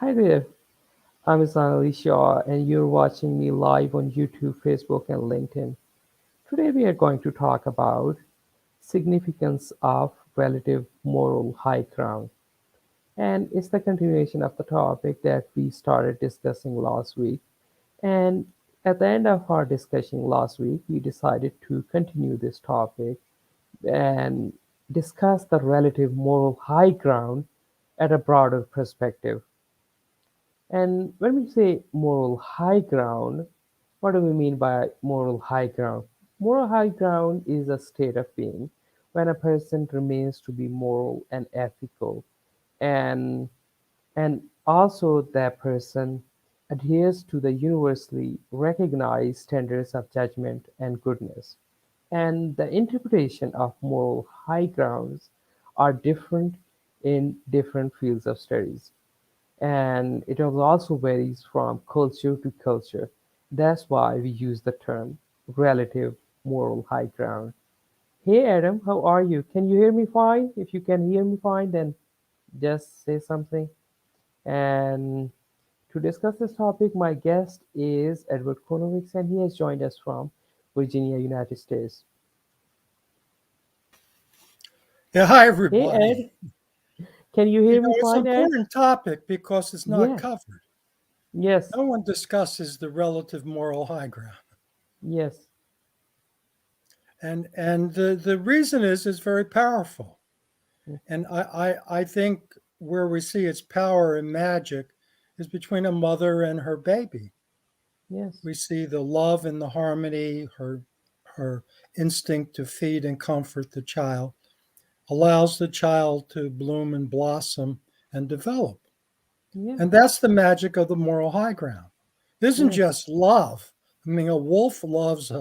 Hi there, I'm Ahsan Ali Shaw, and you're watching me live on YouTube, Facebook, and LinkedIn. Today we are going to talk about significance of relative moral high ground, and it's the continuation of the topic that we started discussing last week. And at the end of our discussion last week, we decided to continue this topic and discuss the relative moral high ground at a broader perspective. And when we say moral high ground, what do we mean by moral high ground? Moral high ground is a state of being when a person remains to be moral and ethical, and also that person adheres to the universally recognized standards of judgment and goodness. And the interpretation of moral high grounds are different in different fields of studies, and it also varies from culture to culture. That's why we use the term relative moral high ground. Hey Adam, how are you? Can you hear me fine? If you can hear me fine, then just say something. And to discuss this topic, my guest is Edward Konowicz, and he has joined us from Virginia, United States. Yeah, hi Hey everybody. Ed, can you hear me It's an fine, Ed? important topic because it's not Yeah, covered. yes, No one discusses the relative moral high ground. yes, And the reason is it's very powerful. mm, And I think where we see its power and magic is between a mother and her baby. yes, We see the love and the harmony, her instinct to feed and comfort the child allows the child to bloom and blossom and develop. yeah, And that's the magic of the moral high ground. It isn't yes, just love. I mean, a wolf loves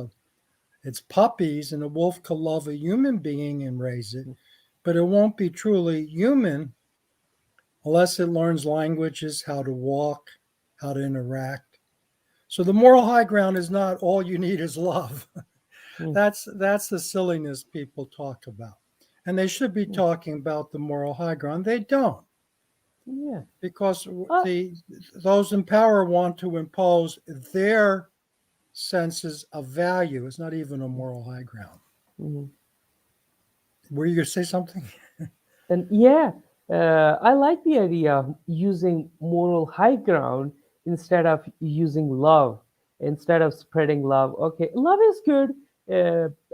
its puppies, and a wolf could love a human being and raise it, mm, but it won't be truly human unless it learns languages, how to walk, how to interact. So the moral high ground is not all you need is love. mm, That's the silliness people talk about. And they should be mm, talking about the moral high ground. They don't, yeah. because Uh, the those in power want to impose their senses of value. It's not even a moral high ground. mhm. Were you going to say something? And yeah, I like the idea of using moral high ground instead of using love, instead of spreading love. Okay, love is good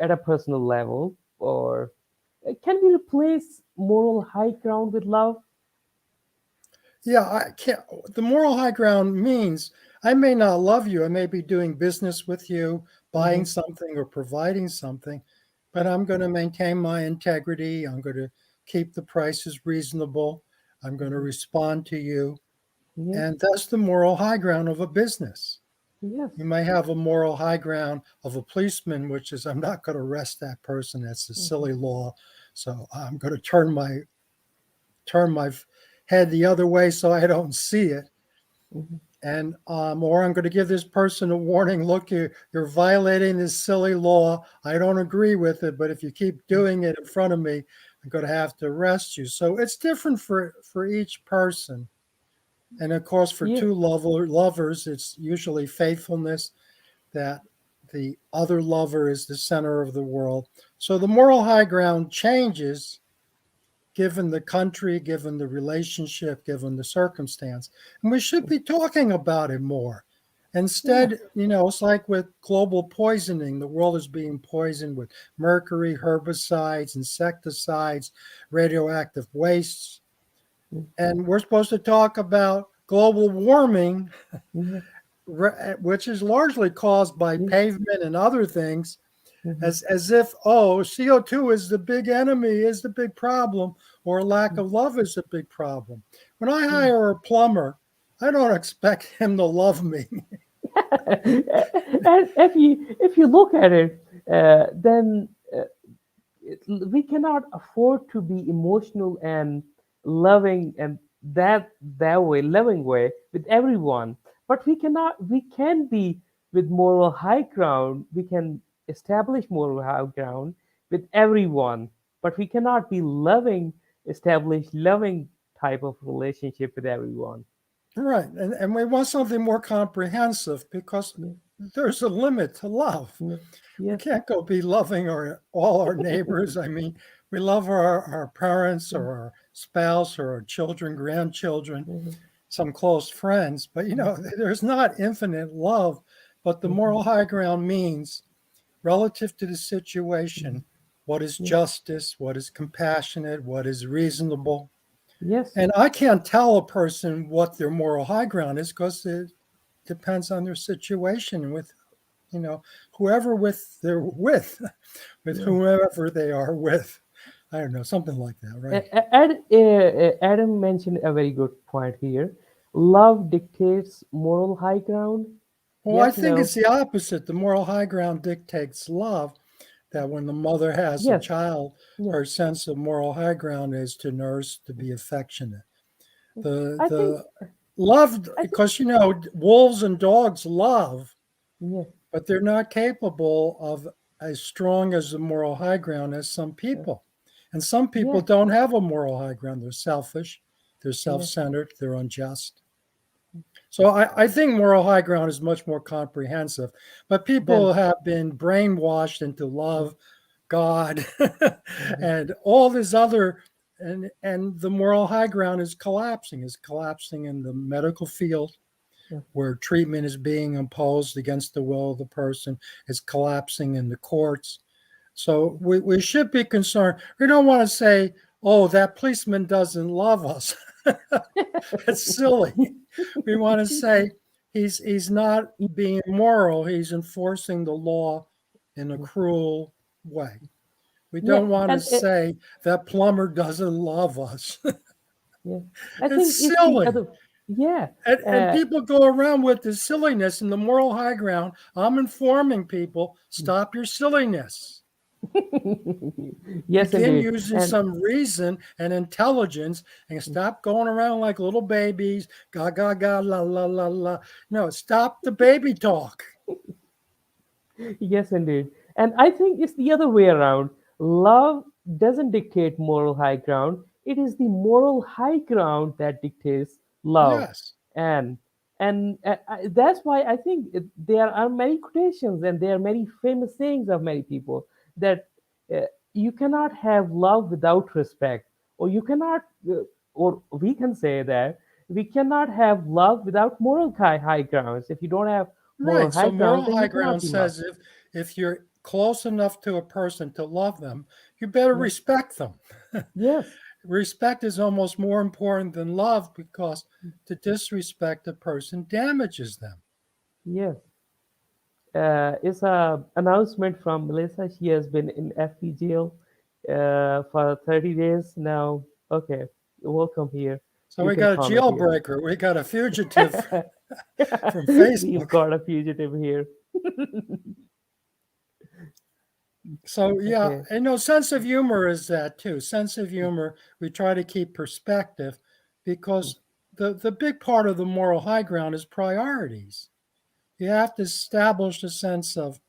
at a personal level, or can we replace moral high ground with love? Yeah, I can't. The moral high ground means I may not love you. I may be doing business with you, Hmm. buying something or providing something, but I'm going to maintain my integrity. I'm going to keep the prices reasonable. I'm going to respond to you. Yes, And that's the moral high ground of a business. yes, You may have a moral high ground of a policeman, which is I'm not going to arrest that person. That's a hmm, silly law. So I'm going to turn my head the other way so I don't see it. hmm, And or I'm going to give this person a warning. Look, you're violating this silly law. I don't agree with it, but if you keep doing it in front of me, I'm going to have to arrest you. So it's different for each person. And of course, for yeah, two lovers, it's usually faithfulness, that the other lover is the center of the world. So the moral high ground changes given the country, given the relationship, given the circumstance. And we should be talking about it more. yeah, Instead, it's like with global poisoning. The world is being poisoned with mercury, herbicides, insecticides, radioactive wastes. mm, And we're supposed to talk about global warming, yeah, which is largely caused by yeah, pavement and other things, mhm, as if, oh, CO2 is the big enemy, is the big problem, or lack mm, of love is a big problem. When I yeah. hire a plumber, I don't expect him to love me. And if you look at it, then we cannot afford to be emotional and loving and that way, loving way with everyone. But we can be with moral high ground. We can establish moral high ground with everyone, but we cannot be loving, establish loving type of relationship with everyone. Right. And we want something more comprehensive because Yeah, there's a limit to love. yeah, We yes, can't go be loving all our neighbors. I mean, we love our parents or mhm, our spouse or our children, grandchildren, mhm, some close friends, but mhm, there's not infinite love. But the mhm, moral high ground means relative to the mhm, situation, what is yeah, justice, what is compassionate, what is reasonable. yes, And I can't tell a person what their moral high ground is because it depends on their situation with, you know, whoever with they're with, with yeah. whoever they are with. I don't know, something like that, right? Adam mentioned a very good point here. Love dictates moral high ground. Well, I Yes, think no, it's the opposite. The moral high ground dictates love, that when the mother has a yes, child, yeah. her sense of moral high ground is to nurse, to be affectionate. I think, The love, I think, because wolves and dogs love, yeah, but they're not capable of as strong as the moral high ground as some uh, people. And some people yeah, don't have a moral high ground. They're selfish, they're self yeah. centered, they're unjust. So I think moral high ground is much more comprehensive, but Then, people have been brainwashed into uh, love, God, mhm, and all this other, and the moral high ground is collapsing in the medical field uh, where treatment is being imposed against the will of the person. It's collapsing in the courts. So we should be concerned. We don't want to say, oh, that policeman doesn't love us. That's silly. We want to say he's not being moral. He's enforcing the law in a cruel way. We yeah, don't want to and say that plumber doesn't love us. yeah, I think It's it's the silly. other. Yeah, And uh, people go around with this silliness and the moral high ground. I'm informing people, stop your silliness. yes, Begin indeed, using and some reason and intelligence and stop going around like little babies, ga ga ga la la la la. No, stop the baby talk. yes, indeed. And I think it's the other way around. Love doesn't dictate moral high ground. It is the moral high ground that dictates love. Yes. And that's why I think there are many quotations and there are many famous sayings of many people that uh, you cannot have love without respect, or you cannot, or we can say that we cannot have love without moral high grounds. If you don't have moral Right. high So ground, moral then high you cannot ground be loved. says if you're close enough to a person to love them, you better Yeah. respect them. Yes. Respect is almost more important than love because to disrespect a person damages them. Yes. It's a announcement from Melissa. She has been in FP jail for 30 days now. Okay, welcome here. So You we can got a comment here. jailbreaker. We got a fugitive from Facebook. We've got a fugitive here. So yeah, Okay. sense of humor is that too. Sense of humor. We try to keep perspective because the big part of the moral high ground is priorities. You have to establish a sense of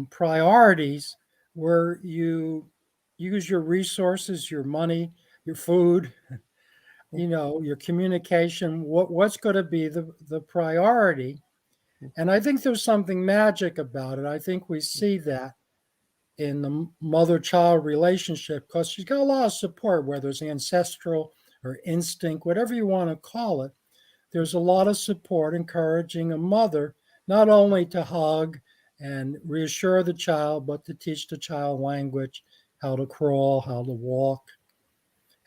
priorities where you use your resources, your money, your food, your communication. What's going to be the priority? And I think there's something magic about it. I think we see that in the mother-child relationship because she's got a lot of support, whether it's ancestral or instinct, whatever you want to call it. There's a lot of support encouraging a mother not only to hug and reassure the child, but to teach the child language, how to crawl, how to walk,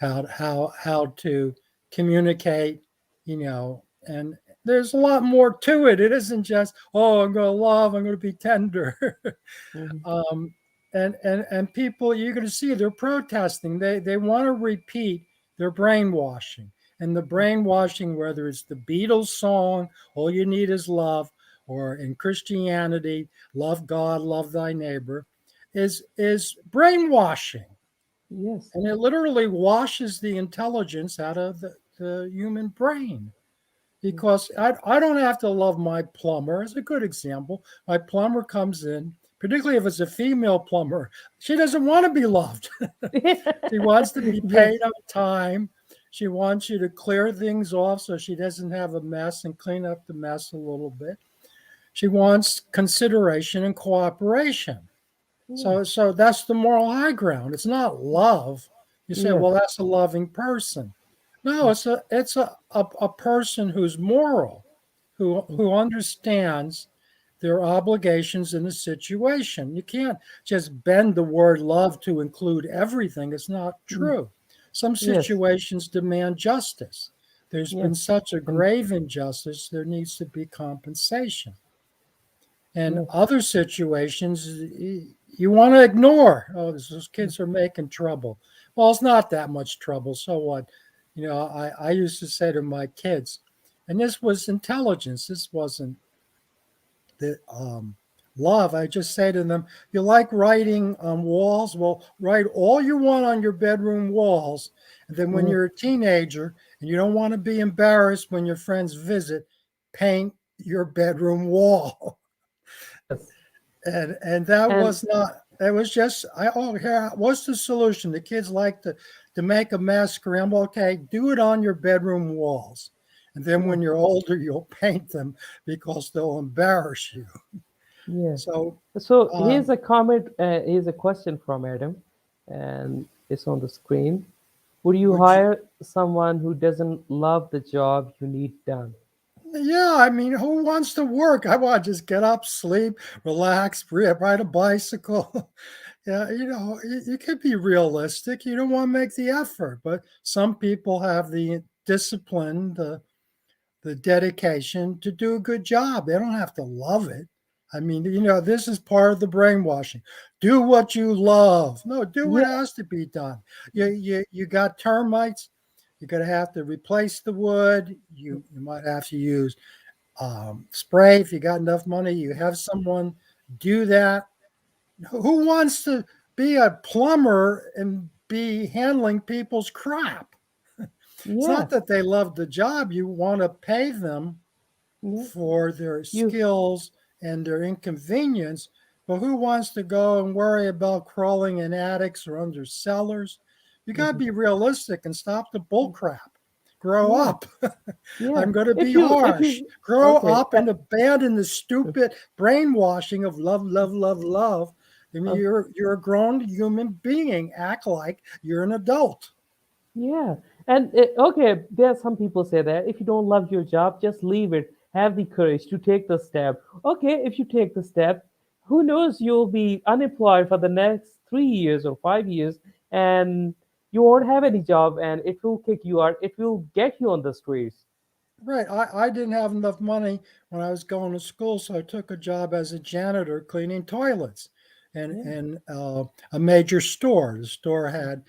how to communicate, and there's a lot more to it. It isn't just, oh, I'm going to love, I'm going to be tender. Mhm. um, and people, you're going to see they're protesting. They want to repeat their brainwashing, and the brainwashing, whether it's the Beatles song "All You Need Is Love" or in Christianity, "Love God, love thy neighbor," is brainwashing, Yes. and it literally washes the intelligence out of the human brain. Because I don't have to love my plumber. As a good example, my plumber comes in, particularly if it's a female plumber, she doesn't want to be loved. She wants to be Yes. paid on time. She wants you to clear things off so she doesn't have a mess and clean up the mess a little bit. She wants consideration and cooperation. Yeah. So that's the moral high ground. It's not love. You say, Yes. well, that's a loving person. No, it's a person who's moral, who understands their obligations in the situation. You can't just bend the word love to include everything. It's not Mm. true. Some Yes. situations demand justice. There's Yes. been such a And grave injustice, there needs to be compensation. And yes. other situations, you want to ignore. Oh, those kids are making trouble. Well, it's not that much trouble. So what? I used to say to my kids, and this was intelligence. This wasn't the love. I just say to them, you like writing on walls? Well, write all you want on your bedroom walls. And then when Yes. you're a teenager and you don't want to be embarrassed when your friends visit, paint your bedroom wall. Yes. And that And was not, it was just, here, what's the solution? The kids like to make a mess, scramble. Okay, do it on your bedroom walls. And then yeah. when you're older, you'll paint them because they'll embarrass you. Yeah. So, So here's um, a comment. Here's a question from Adam, and it's on the screen. Would you would you, hire someone who doesn't love the job you need done? yeah, I mean, who wants to work? I want to just get up, sleep, relax, ride a bicycle. Yeah, you could be realistic. You don't want to make the effort, but some people have the discipline, the dedication to do a good job. They don't have to love it. I mean, this is part of the brainwashing. Do what you love. No, do what Yeah. has to be done. You got termites. You're gonna have to replace the wood. You might have to use spray if you got enough money. You have someone do that. Who wants to be a plumber and be handling people's crap? It's Yeah. not that they love the job. You want to pay them Yeah. for their You. skills and their inconvenience, but who wants to go and worry about crawling in attics or under cellars? You got to Mhm. be realistic and stop the bull crap. Grow Yeah. up. Yeah. I'm going to be If harsh. you Grow okay. up and abandon the stupid brainwashing of love, love, love, love. I mean, Uh, you're a grown human being. Act like you're an adult. Yeah, and okay, there are some people say that if you don't love your job, just leave it. Have the courage to take the step. Okay, if you take the step, who knows, you'll be unemployed for the next 3 years or 5 years, and you won't have any job, and it will kick you out. It will get you on the streets. Right. I didn't have enough money when I was going to school, so I took a job as a janitor cleaning toilets and Yeah, a major store. The store had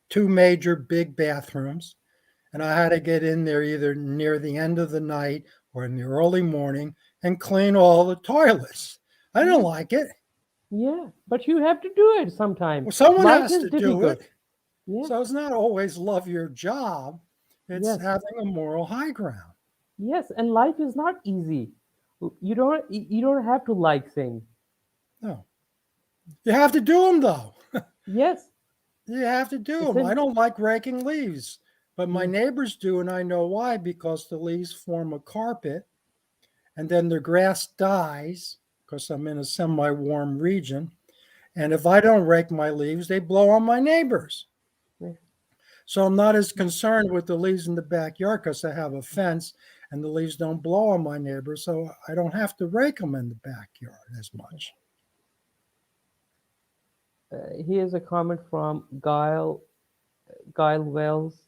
two major big bathrooms, and I had to get in there either near the end of the night or in the early morning and clean all the toilets. I didn't yeah, like it. yeah. But you have to do it sometime. Well, someone Life has is to do difficult. it. Yeah, So it's not always love your job, it's yes, having a moral high ground. yes. And life is not easy. You don't have to like things. No, you have to do them though. Yes, You have to do it's them. I in. don't like raking leaves, but my Yeah. neighbors do, and I know why because the leaves form a carpet, and then the grass dies because I'm in a semi warm region. And if I don't rake my leaves, they blow on my neighbors. Yeah. So I'm not as concerned with the leaves in the backyard because I have a fence and the leaves don't blow on my neighbors. So I don't have to rake them in the backyard as much. Here's a comment from Gail Wells,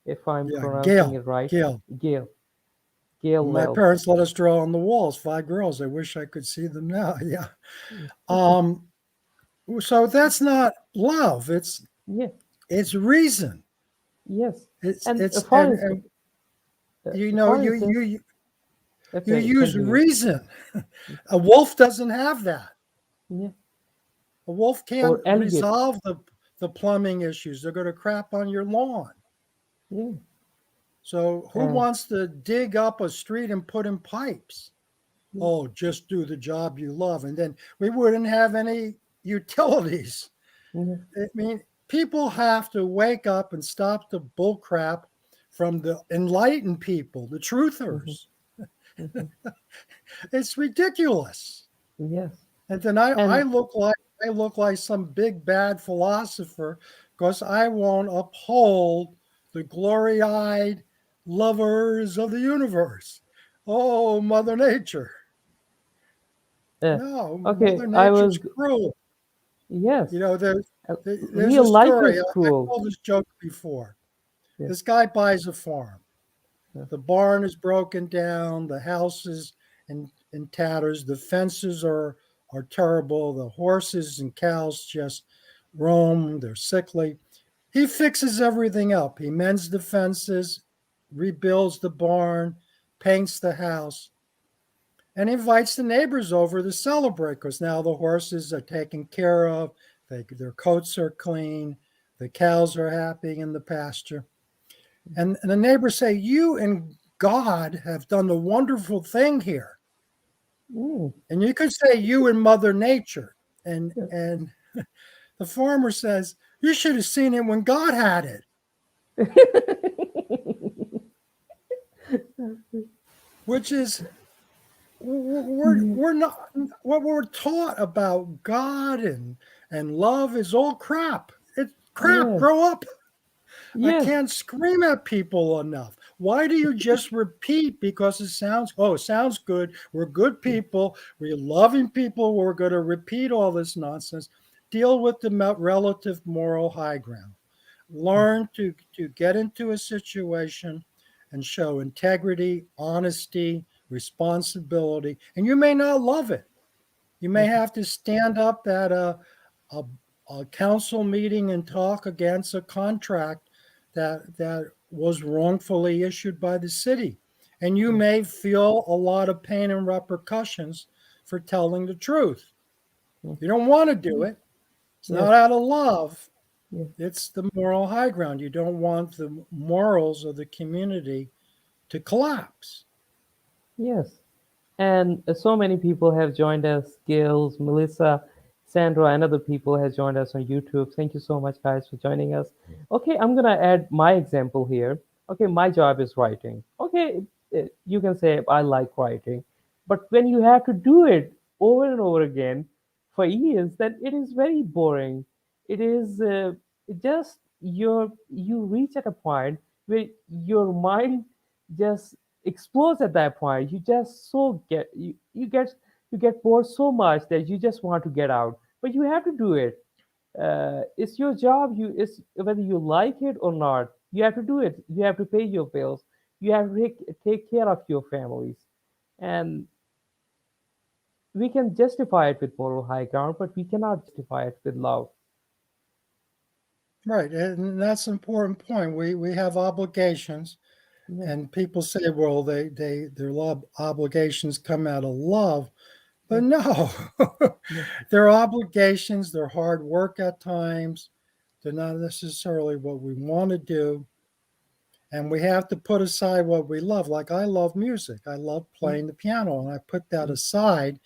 if I'm Yeah, pronouncing Gail, it right. Gail. Gail, Gail My Wells. parents let us draw on the walls, five girls. I wish I could see them now. Yeah. Um, so that's not love. Yes, It's reason. yes. It's And it's for instance, and you know for you instance, you you okay, use continue. reason. A wolf doesn't have that. Yeah, A wolf can't or alligator. resolve the plumbing issues. They're going to crap on your lawn. Yeah, So who and wants to dig up a street and put in pipes? yeah, Oh, just do the job you love, and then we wouldn't have any utilities. yeah, I mean, people have to wake up and stop the bullcrap from the enlightened people, the mhm, truthers. mhm. It's ridiculous. Yes. And then I And look like some big bad philosopher because I won't uphold the glory-eyed lovers of the universe. Oh, Mother Nature. uh, No, okay, Mother I Nature's was, cruel. yes, You know, uh, there's a real life story. is I cruel. told this joke before. Yes. This guy buys a farm. Yes. The barn is broken down. The house is in tatters. The fences are terrible. The horses and cows just roam. They're sickly. He fixes everything up. He mends the fences, rebuilds the barn, paints the house, and invites the neighbors over to celebrate because now the horses are taken care of. Their coats are clean. The cows are happy in the pasture. And the neighbors say, "You and God have done a wonderful thing here." Mm, And you could say, "You and Mother Nature." And yes. and the farmer says, "You should have seen it when God had it," which is we're not what we're taught about God and love is all crap. It's crap. Yes. Grow up. I Yes. can't scream at people enough. Why do you just repeat because it sounds good. We're good people. We're loving people. We're going to repeat all this nonsense. Deal with the relative moral high ground. Learn to get into a situation and show integrity, honesty, responsibility. And you may not love it. You may Mhm. have to stand up at a, a council meeting and talk against a contract that was wrongfully issued by the city. And you Yes. may feel a lot of pain and repercussions for telling the truth. Mhm. You don't want to do it. It's Yes. not out of love. Yes. It's the moral high ground. You don't want the morals of the community to collapse. Yes. And so many people have joined us. Gills, Melissa, Sandra, and other people has joined us on YouTube. Thank you so much, guys, for joining us. Okay, I'm gonna add my example here. Okay, my job is writing. Okay, you can say I like writing, but when you have to do it over and over again for years, then it is very boring. It is just you reach at a point where your mind just explodes at that point. You just so get you get bored so much that you just want to get out, but you have to do it. It's your job. You it's whether you like it or not, you have to do it. You have to pay your bills. You have to take care of your families, and we can justify it with moral high ground, but we cannot justify it with love. Right. And that's an important point. We have obligations. Yeah, And people say, well, their love obligations come out of love, yeah, but no, yeah, their obligations, their hard work at times, they're not necessarily what we want to do. And we have to put aside what we love. Like I love music, I love yeah, playing the piano, and I put that yeah, aside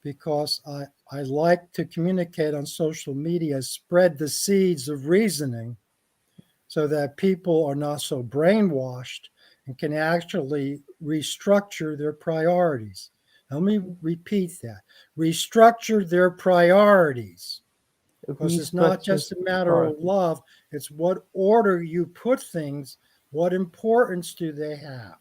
because I like to communicate on social media, spread the seeds of reasoning so that people are not so brainwashed and can actually restructure their priorities. Let me repeat that, restructure their priorities, because it's not restructure just a matter of priorities. love, it's what order you put things, what importance do they have.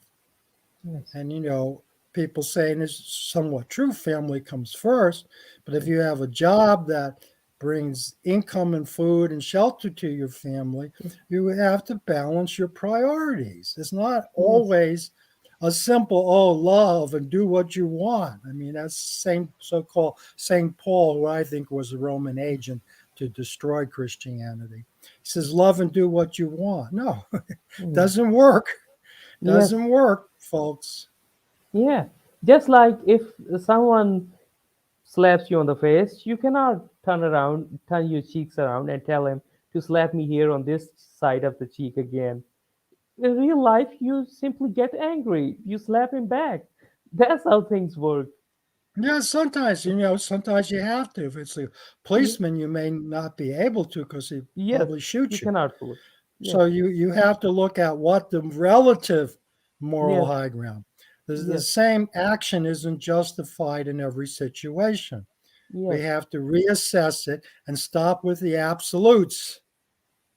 Yes, And people saying it's somewhat true, family comes first, but if yes, you have a job that brings income and food and shelter to your family, you have to balance your priorities. It's not yes, always a simple love and do what you want. I mean, that's Saint so-called Saint Paul, who I think was a Roman agent to destroy Christianity. He says love and do what you want. No, mm, doesn't work. yes. Doesn't work, folks. Yeah, just like if someone slaps you on the face, you cannot turn your cheeks around and tell him to slap me here on this side of the cheek again. In real life, you simply get angry, you slap him back. That's how things work. Yeah, sometimes you have to. If it's a Ye- policeman, you may not be able to because he Yes, probably you shoots you. cannot force. Yes, So you have to look at what the relative moral yes, high ground. The yes, same action isn't justified in every situation. We yes, have to reassess it and stop with the absolutes.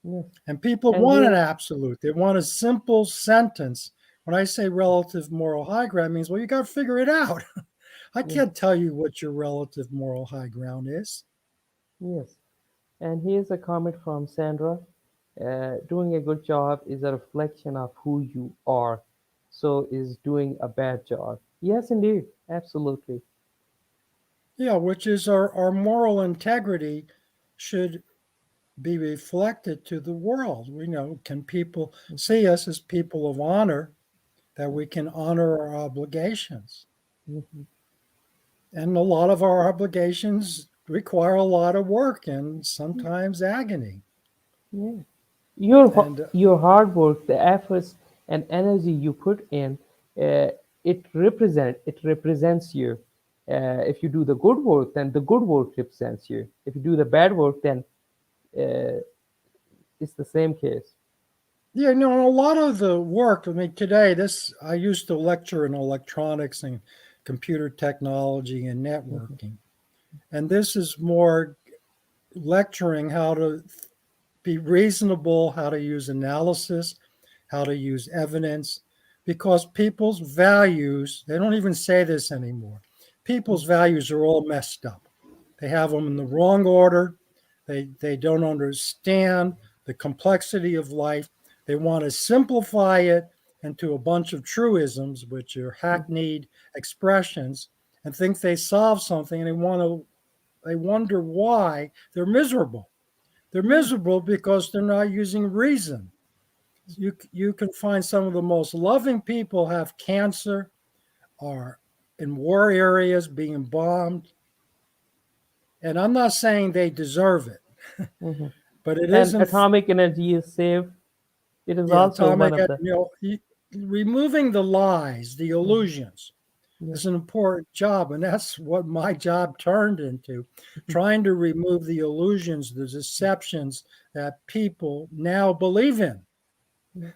yes. And people And want an there, absolute. They want a simple sentence. When I say relative moral high ground, it means, well, you got to figure it out. I yes, can't tell you what your relative moral high ground is. yes. And here's a comment from Sandra. Doing a good job is a reflection of who you are. So is doing a bad job. Yes, indeed. Absolutely. Yeah, which is our moral integrity should be reflected to the world. We know, can people see us as people of honor, that we can honor our obligations? Mhm. And a lot of our obligations require a lot of work and sometimes agony. Yeah. And Your hard work, the efforts and energy you put in, it represents you. If you do the good work, then the good work represents you. If you do the bad work, then uh, it's the same case. yeah, a lot of the work, I mean, today, I used to lecture in electronics and computer technology and Mhm, networking. And this is more lecturing how to be reasonable, how to use analysis, how to use evidence, because people's values, they don't even say this anymore. People's mhm, values are all messed up. They have them in the wrong order. They don't understand the complexity of life. They want to simplify it into a bunch of truisms, which are mhm, hackneyed expressions, and think they solve something, and they wonder why they're miserable. They're yeah, miserable because they're not using reason. You can find some of the most loving people have cancer, are in war areas being bombed, and I'm not saying they deserve it, mhm. but it And isn't. atomic energy is safe. It is Yeah, also atomic. one of the Removing the lies, the mhm, illusions, yeah, is an important job, and that's what my job turned into, trying to remove the illusions, the deceptions that people now believe in. yeah,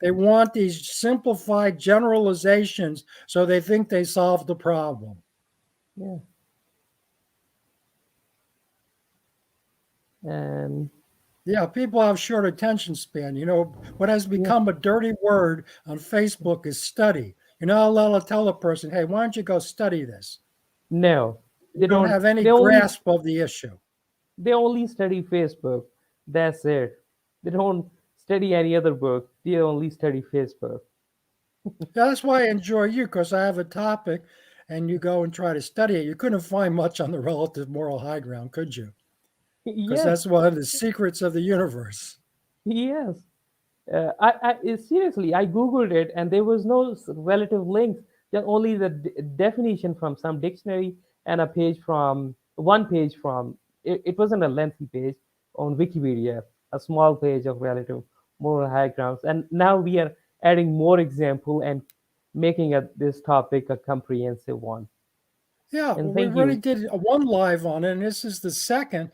They want these simplified generalizations so they think they solved the problem. yeah. And Yeah, people have short attention span. What has yeah, become a dirty word on Facebook is study. You're not allowed to tell a person, hey, why don't you go study this? no, You they don't don't. have any They only grasp of the issue. they only study Facebook. That's it. They don't study any other book. They only study Facebook. Yeah, that's why I enjoy you, because I have a topic and you go and try to study it. You couldn't find much on the relative moral high ground, could you? Because Yes, that's one of the secrets of the universe. yes. Seriously, I googled it, and there was no relative links. Just only the definition from some dictionary and a page from one page from. It wasn't a lengthy page on Wikipedia. A small page of relative moral high grounds, and now we are adding more example and making this topic a comprehensive one. Yeah, And well, we thank already you. did one live on it, and this is the second.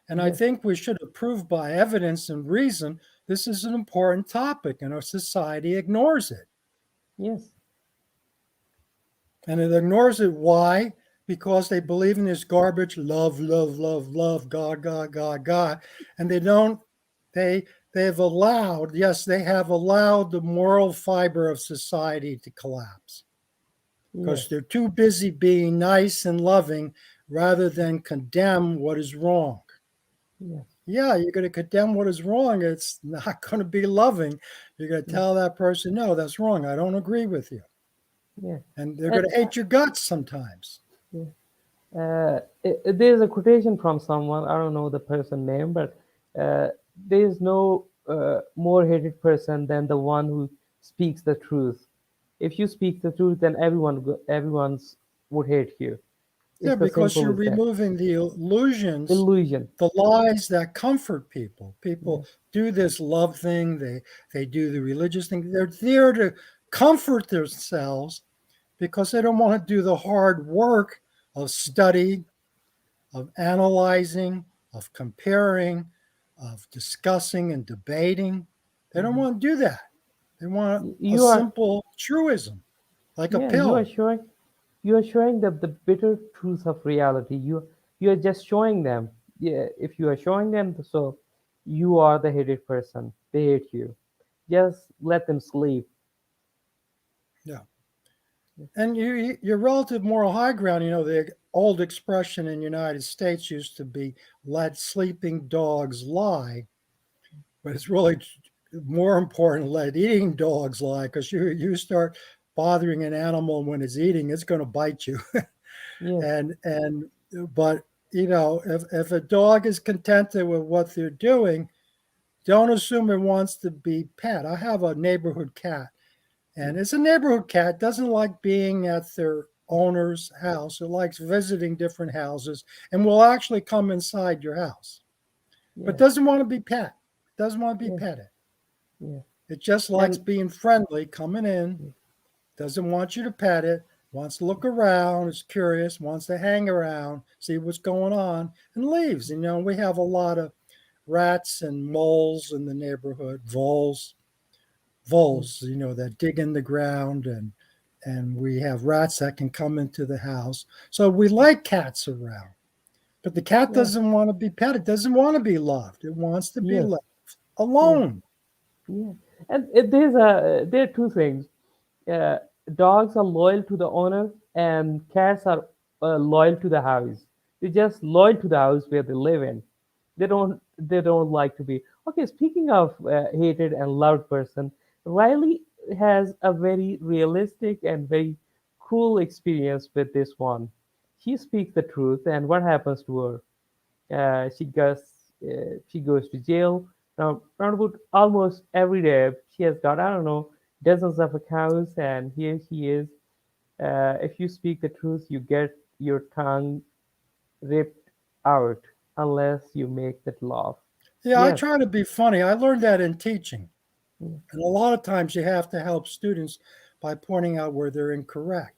And I Yes, think we should prove by evidence and reason this is an important topic, and our society ignores it. yes, And it ignores it. Why? Because they believe in this garbage, love, love, love, love, God, God, God, God. And they don't, they, they've allowed, yes, they have allowed the moral fiber of society to collapse because yes, they're too busy being nice and loving rather than condemn what is wrong. yes, Yeah, you're going to condemn what is wrong. It's not going to be loving. You're going to yes, tell that person, no, that's wrong. I don't agree with you. yes. And they're And going to hate your guts sometimes. yeah. There's a quotation from someone, I don't know the person name, but there's no more hated person than the one who speaks the truth. If you speak the truth, then everyone's would hate you. Yeah, It's the because simple you're as that. removing the illusions, Illusion. the lies that comfort people. People Yes, do this love thing, they do the religious thing. They're there to comfort themselves because they don't want to do the hard work of study, of analyzing, of comparing, of discussing and debating. They don't Mhm. want to do that. They want a You are, simple truism, like a yeah, pill. you are showing the bitter truth of reality. You are just showing them. Yeah, if you are showing them, so you are the hated person. They hate you. Just let them sleep. Yeah. And your relative moral high ground, the old expression in the United States used to be let sleeping dogs lie, but it's really more important let eating dogs lie, because you start bothering an animal when it's eating, it's going to bite you. Yes, and but if a dog is contented with what they're doing, don't assume it wants to be pet. I have a neighborhood cat, and it's a neighborhood cat, doesn't like being at their owner's house. It likes visiting different houses and will actually come inside your house, but yes, doesn't want to be pet. Doesn't want to be yes, petted. yes. It just likes And being friendly, coming in, doesn't want you to pet it, wants to look around, is curious, wants to hang around, see what's going on, and leaves. We have a lot of rats and moles in the neighborhood, voles, that dig in the ground, and we have rats that can come into the house. So we like cats around. But the cat yeah, doesn't want to be petted, doesn't want to be loved. It wants to be yes, left yes, alone. yeah. And there are two things. uh, Dogs are loyal to the owner, and cats are loyal to the house. They're just loyal to the house where they live in. They don't like to be. Okay, speaking of hated and loved person, Riley has a very realistic and very cool experience with this one. She speaks the truth, and what happens to her? She goes to jail. Now, round about almost every day, she has got, I don't know, dozens of accounts, and here she is. If you speak the truth, you get your tongue ripped out unless you make that laugh. Yeah, I Yes. try to be funny. I learned that in teaching. Mm, And a lot of times you have to help students by pointing out where they're incorrect.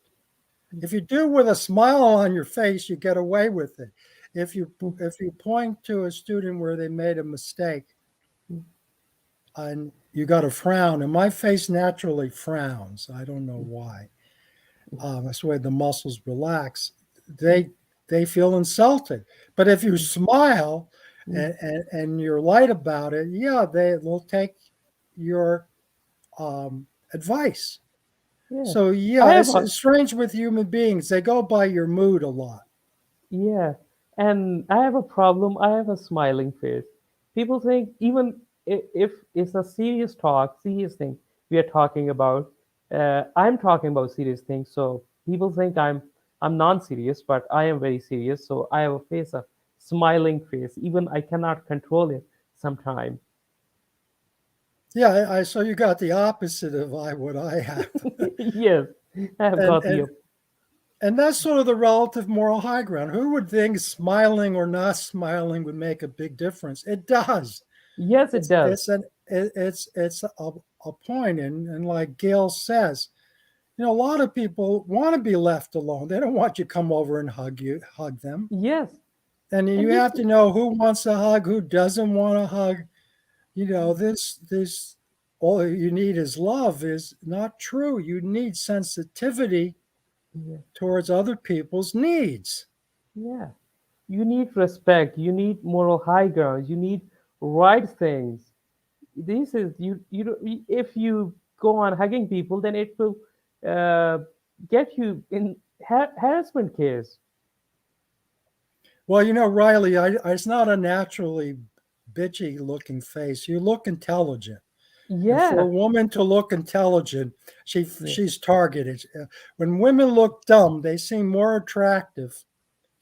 mm, If you do with a smile on your face, you get away with it. If you mm, if you point to a student where they made a mistake mm, and you got a frown, and my face naturally frowns. I don't know mm, why. mm, That's the way the muscles relax. mm, They feel insulted. But if you mm, smile mm. and you're light about it, yeah, they will take your advice. Yes. So I yeah, have a, it's strange with human beings. They go by your mood a lot. Yeah, and I have a problem. I have a smiling face. People think even if it's a serious talk, serious thing we are talking about, I'm talking about serious things. So people think I'm non-serious, but I am very serious. So I have a smiling face. Even I cannot control it sometimes. Yeah, so you got the opposite of what I have, Yes, I have and got and and that's sort of the relative moral high ground. Who would think smiling or not smiling would make a big difference? It does. yes, it It's does. it's an it's a point, and like Gail says, a lot of people want to be left alone. They don't want you to come over and hug them. Yes, And and you you. have to know who wants a hug, who doesn't want a hug. This all you need is love is not true. You need sensitivity Yeah, towards other people's needs. yeah. You need respect. You need moral high ground. You need right things. This is you don't- If you go on hugging people, then it will uh, get you in harassment case. Well, Riley, it's not a naturally bitchy looking face. You look intelligent. And for a Yeah, woman to look intelligent, yeah, she's targeted. When women look dumb, they seem more attractive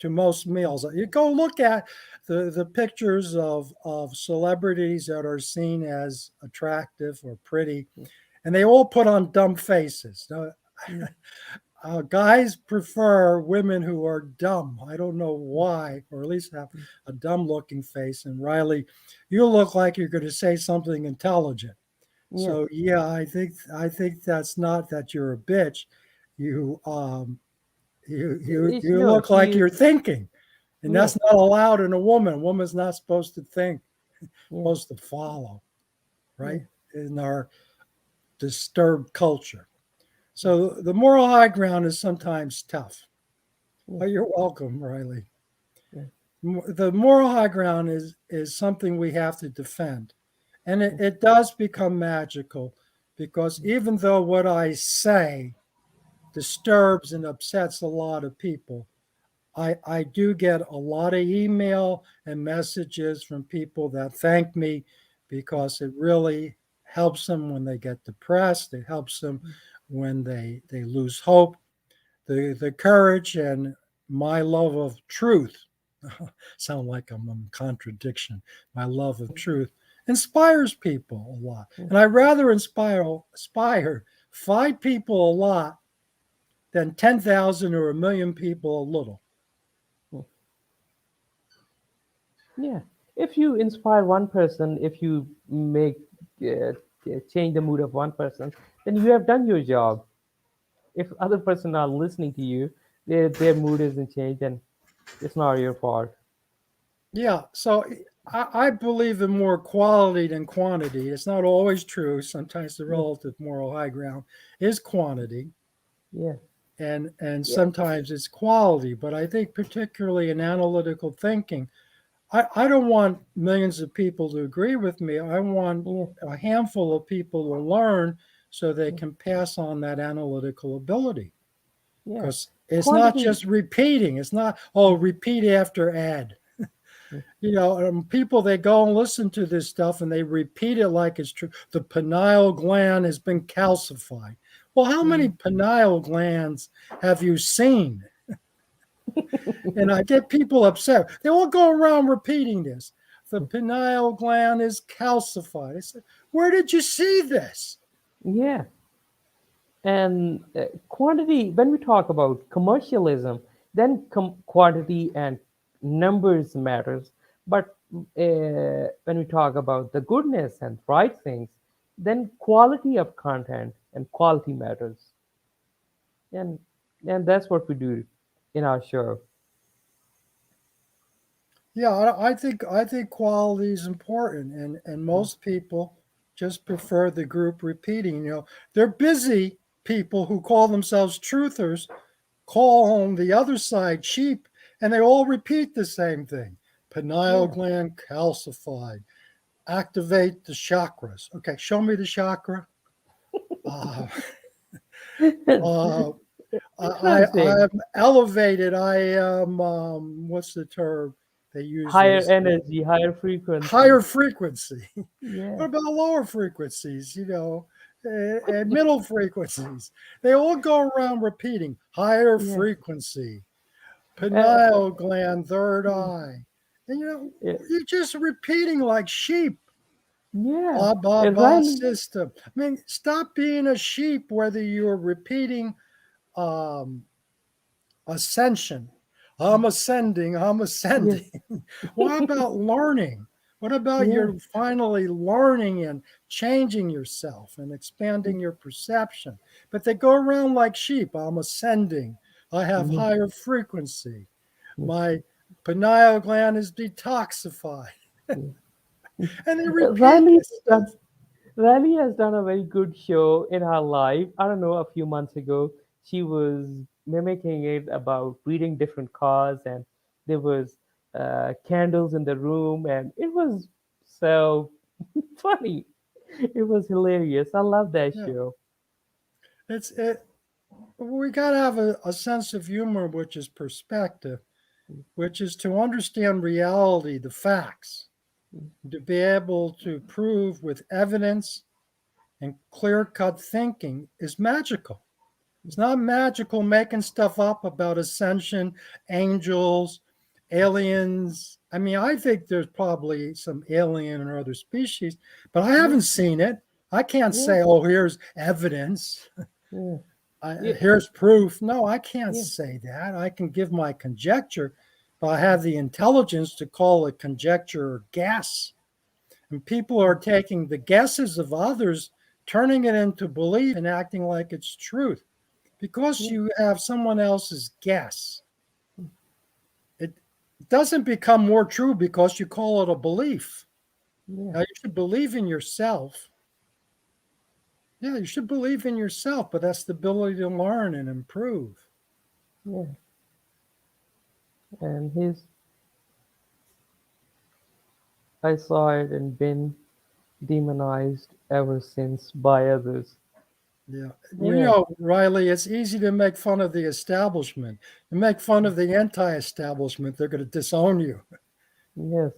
to most males. You go look at the pictures of celebrities that are seen as attractive or pretty, and they all put on dumb faces. Now, yeah, guys prefer women who are dumb. I don't know why, or at least have a dumb looking face. And Riley, you look like you're going to say something intelligent. yes, So yeah, I think that's not that you're a bitch. You You no, look she like is. you're thinking, and Yeah, that's not allowed in a woman. A woman's not supposed to think, yeah, supposed to follow, yeah, right? In our disturbed culture. So the moral high ground is sometimes tough. yeah, Oh, you're welcome, Riley. yeah, The moral high ground is something we have to defend. And yeah, it does become magical because even though what I say disturbs and upsets a lot of people, I do get a lot of email and messages from people that thank me because it really helps them when they get depressed. It helps them when they lose hope. The courage and my love of truth sound like I'm in contradiction. My love of truth inspires people a lot. yeah, And I rather inspire 5 people a lot than 10,000 or a million people a little. yeah. Yeah. If you inspire one person, if you make change the mood of one person, then you have done your job. If other person are listening to you, their mood isn't changed, then it's not your fault. Yeah, so I believe in more quality than quantity. It's not always true. Sometimes the Yeah, relative moral high ground is quantity, yeah, and yeah, sometimes it's quality. But I think particularly in analytical thinking, I don't want millions of people to agree with me. I want yeah, a handful of people to learn so they yeah, can pass on that analytical ability. yeah. Because it's not Quantity. just repeating. It's not, oh, repeat after ad. Yeah, People, they go and listen to this stuff and they repeat it like it's true. The pineal gland has been calcified. Well, how yeah, many pineal glands have you seen? And I get people upset. They all go around repeating this. The pineal gland is calcified. I said, where did you see this? yeah. And quantity. When we talk about commercialism, then quantity and numbers matters. But when we talk about the goodness and right things, then quality of content and quality matters. And that's what we do in our show. Yeah, I think quality is important, and most people just prefer the group repeating. They're busy people who call themselves truthers call on the other side sheep, and they all repeat the same thing. Pineal Yeah. gland calcified. Activate the chakras. Okay, show me the chakra. Uh, uh, Interesting. I'm elevated. I am, what's the term they use Higher these? energy, higher frequency. Higher frequency. Yeah. What about lower frequencies, and middle frequencies? They all go around repeating higher Yeah. frequency, Uh, pineal gland, third yeah. eye. And Yeah. you're just repeating like sheep. Yeah. Ba ba ba Riley. system. I mean, stop being a sheep whether you're repeating um, ascension. I'm ascending, I'm Yeah. ascending. What about learning? What about Yeah. you're finally learning and changing yourself and expanding your perception? But they go around like sheep. I'm ascending. I have Yeah. higher frequency. Yeah. My pineal gland is detoxified. Yeah. And they repeat Riley this has stuff. done Riley has done a very good show in her life. I don't know, a few months ago, she was mimicking it about reading different cards, and there was candles in the room, and it was so funny. It was hilarious. I love that Yeah. show. It's it we gotta have a sense of humor, which is perspective, which is to understand reality, the facts, to be able to prove with evidence and clear cut thinking is magical. It's not magical making stuff up about ascension, angels, aliens. I mean, I think there's probably some alien or other species, but I Yeah, haven't seen it. I can't yeah, say, oh, here's evidence. yeah, yeah, Here's proof. No, I can't yeah, say that. I can give my conjecture, but I have the intelligence to call it conjecture or guess. And people are taking the guesses of others, turning it into belief and acting like it's truth. Because yeah, you have someone else's guess, it doesn't become more true because you call it a belief. yeah, Now, you should believe in yourself. Yeah, you should believe in yourself, but that's the ability to learn and improve. yeah. And his, I saw it and been demonized ever since by others. Yeah. Well, Yeah, Riley, it's easy to make fun of the establishment. To make fun of the anti establishment, they're going to disown you. yes,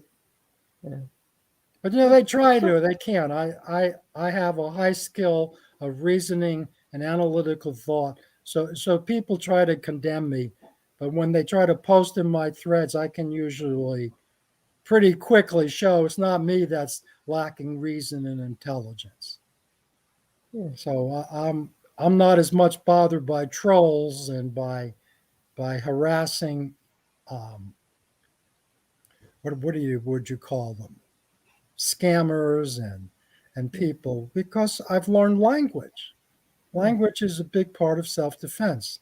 yeah. But But they try so, to, they can. I have a high skill of reasoning and analytical thought. So people try to condemn me, but when they try to post in my threads, I can usually pretty quickly show it's not me that's lacking reason and intelligence. yeah, So I'm not as much bothered by trolls and by harassing um, what do you would you call them, scammers and yeah, people, because I've learned language. yeah, Language is a big part of self-defense.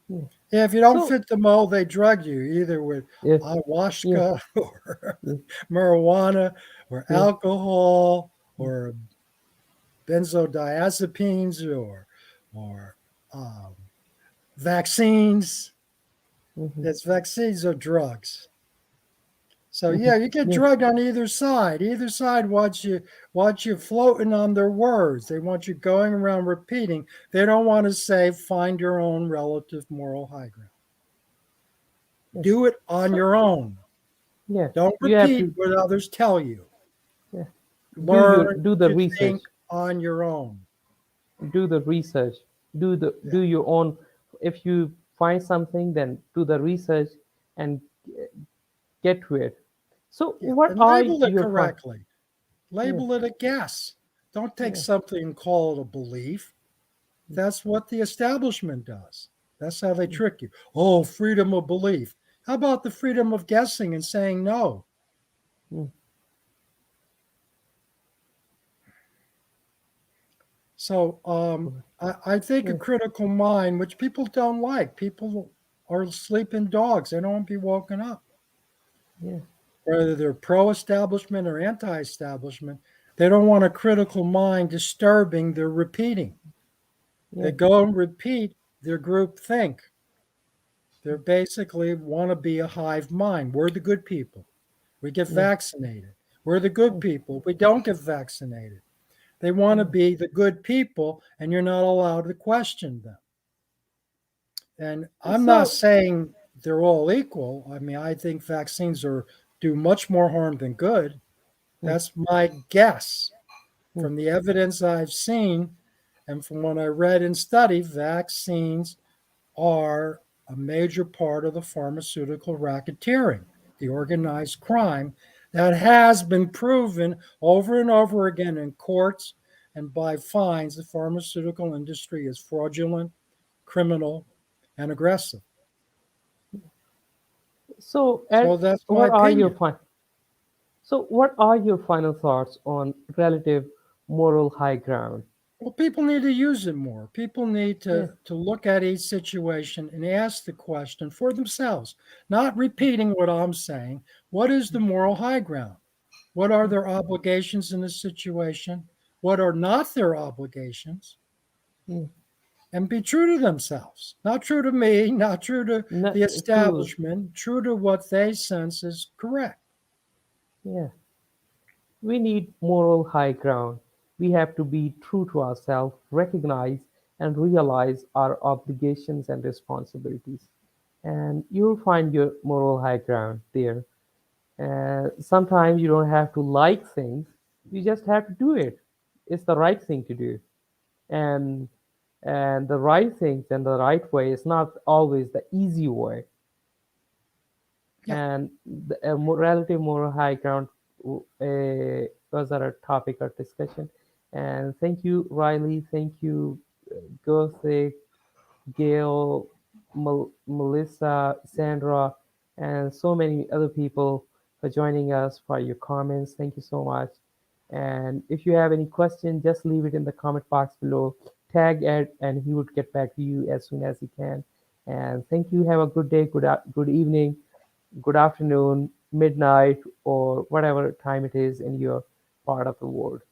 yeah. Yeah, if you don't So, fit the mold, they drug you either with yes, yes, ayahuasca or yes, marijuana or yes, alcohol or benzodiazepines or um, vaccines. mhm, It's vaccines or drugs. So mhm, yeah, you get yes, drugged on either side. Either side wants you floating on their words. They want you going around repeating. They don't want to say find your own relative moral high ground. yes. Do it on So, your own. yeah, Don't you have repeat to, what others tell you. yeah, Learn do the to research, think on your own. do the research, Yeah, do your own. If you find something, then do the research and get to it. So, yeah. what And are label it your fun? correctly. Yeah, Label it a guess. Don't take yeah, something and call it a belief. That's what the establishment does. That's how they yeah, trick you. Oh, freedom of belief. How about the freedom of guessing and saying no? yeah, So I think a yeah, critical mind, which people don't like, people are sleeping dogs. They don't want to be woken up. yeah, Whether they're pro establishment or anti establishment, they don't want a critical mind disturbing their repeating. They yeah, go and repeat their group think. They basically want to be a hive mind. We're the good people. We get yeah, vaccinated. We're the good yeah, people. We don't get vaccinated. They want to yeah. be the good people, and you're not allowed to question them. And I'm not So, saying they're all equal. I mean, I think vaccines are do much more harm than good. yeah, That's my guess yeah, from the evidence I've seen and from what I read and studied. Vaccines are a major part of the pharmaceutical racketeering, the organized crime that has been proven over and over again in courts and by fines. The pharmaceutical industry is fraudulent, criminal, and aggressive. so, So Ed, that's my what are your opinion. fun? So, what are your final thoughts on relative moral high ground? Well, people need to use it more. People need Yeah, to look at each situation and ask the question for themselves, not repeating what I'm saying. What is the moral high ground? What are their obligations in the situation? What are not their obligations? yeah. And be true to themselves. Not true to me, not true to Not the true. establishment, true to what they sense is correct. Yeah. We need moral high ground. We have to be true to ourselves, recognize and realize our obligations and responsibilities. And you'll find your moral high ground there. Sometimes you don't have to like things, you just have to do it. It's the right thing to do. And the right things and the right way is not always the easy way. Yeah. And the relative moral high ground was our topic of discussion. And thank you, Riley. Thank you, Gothic, Gail, Melissa, Sandra, and so many other people for joining us for your comments. Thank you so much. And if you have any questions, just leave it in the comment box below. tag Ed, and he would get back to you as soon as he can. And thank you. Have a good day, good evening, good afternoon, midnight, or whatever time it is in your part of the world.